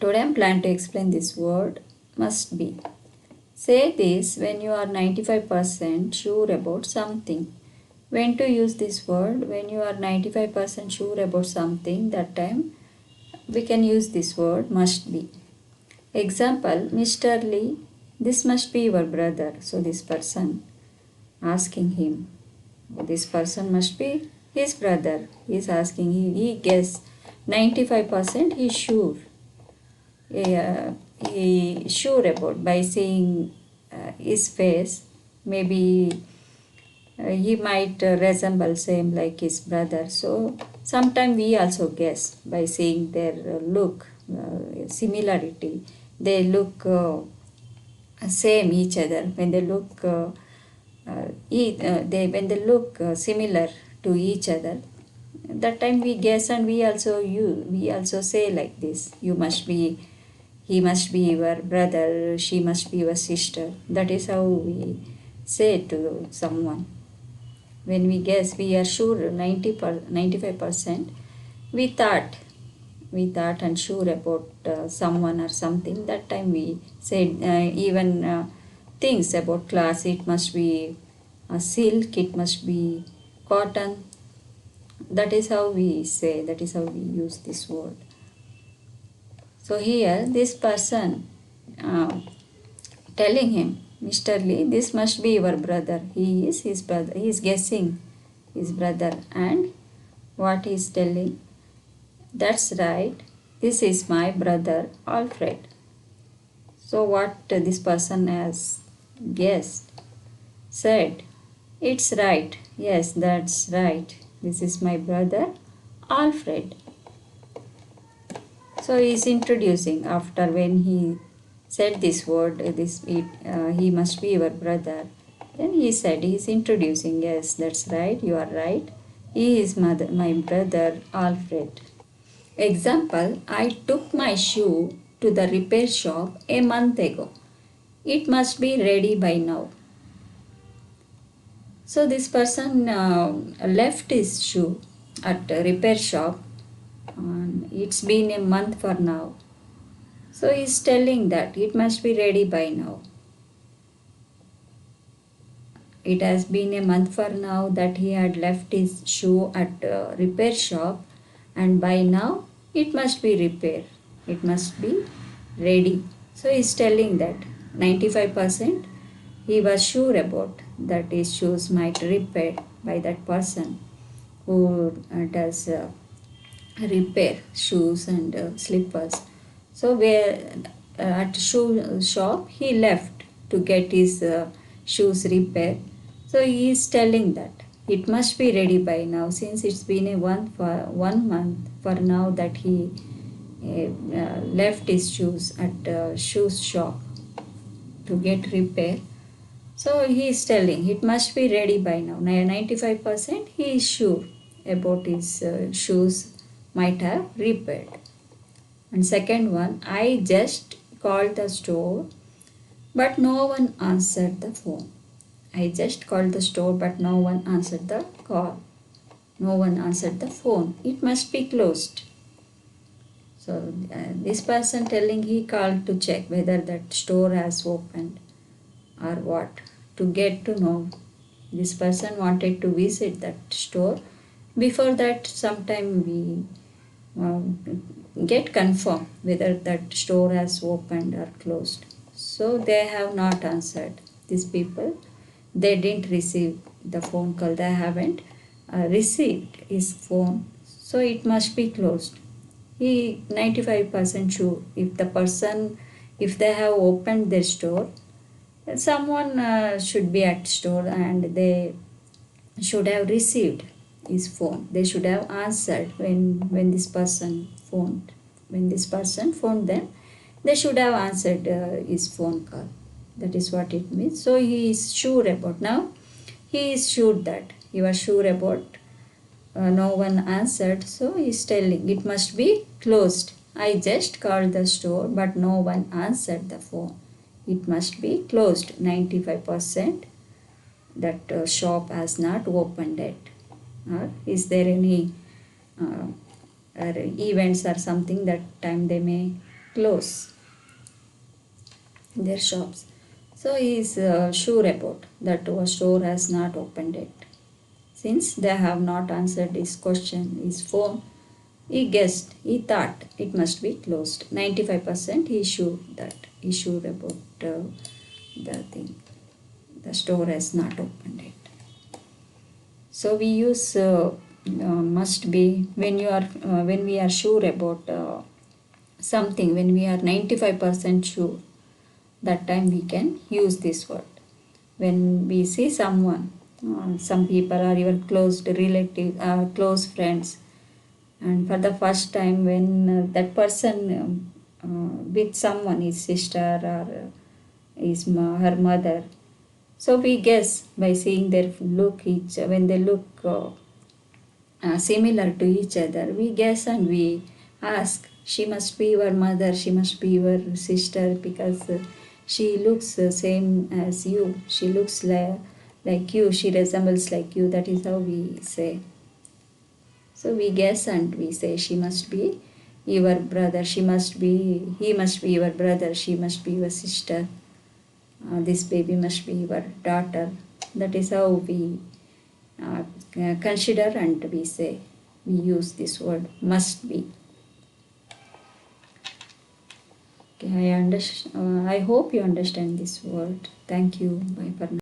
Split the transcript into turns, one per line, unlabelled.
Today I am planning to explain this word must be. Say this when you are 95% sure about something. When to use this word? When you are 95% sure about something, that time we can use this word must be. Example, Mr. Lee, this must be your brother. So this person asking him, this person must be his brother. He is asking, he guess 95% he is sure. He sure about by seeing his face. Maybe he might resemble same like his brother. So sometimes we also guess by seeing their look, similarity. They look same each other. When they look when they look similar to each other, that time we guess, and we also say like this: you must be, he must be your brother, she must be your sister. That is how we say to someone. When we guess, we are sure 95%. We thought and sure about someone or something. That time we said even things about class. It must be silk. It must be cotton. That is how we say. That is how we use this word. So here this person telling him, Mr. Lee, this must be your brother. He is his brother. He is guessing his brother. And what he is telling? That's right. This is my brother Alfred. So what this person has guessed, said, it's right. Yes, that's right. This is my brother Alfred. So he is introducing after when he said this word, he must be your brother. Then he said, he is introducing, yes, that's right, you are right. He is my brother Alfred. Example, I took my shoe to the repair shop a month ago. It must be ready by now. So this person left his shoe at a repair shop. It's been a month for now. So he's telling that it must be ready by now. It has been a month for now that he had left his shoe at a repair shop, and by now it must be repaired. It must be ready. So he's telling that 95% he was sure about that his shoes might repair by that person who does repair shoes and slippers. So where at shoe shop he left to get his shoes repaired. So he is telling that it must be ready by now, since it's been a 1 month for now that he left his shoes at shoe shop to get repaired. So he is telling it must be ready by now. 95% he is sure about his shoes might have repaired. And second one, I just called the store but no one answered the phone. I just called the store but no one answered the call. No one answered the phone. It must be closed. So this person telling he called to check whether that store has opened or what. To get to know, this person wanted to visit that store. Before that, sometime we get confirmed whether that store has opened or closed. So they have not answered. These people, they didn't receive the phone call. They haven't received his phone. So it must be closed. He 95% sure if they have opened their store, someone should be at store and they should have received his phone. They should have answered when this person phoned. When this person phoned them, they should have answered his phone call. That is what it means. So he is sure about. Now he is sure that he was sure about no one answered. So he is telling it must be closed. I just called the store but no one answered the phone. It must be closed. 95% that shop has not opened yet. Or is there any events or something that time they may close their shops. So he is sure about that store has not opened yet. Since they have not answered his question, his phone, he guessed, he thought it must be closed. 95% he sure that. He sure about the thing. The store has not opened yet. So we use must be when we are sure about something, when we are 95% sure, that time we can use this word. When we see someone, some people are your close relatives, close friends, and for the first time when that person with someone, his sister or her mother, so we guess by seeing their look, when they look similar to each other, we guess and we ask, she must be your mother, she must be your sister, because she looks the same as you, she looks like you, she resembles like you. That is how we say. So we guess and we say, she must be your brother, he must be your brother, she must be your sister, this baby must be your daughter. That is how we consider and we say, we use this word must be. Okay, I hope you understand this word. Thank you. Bye for now.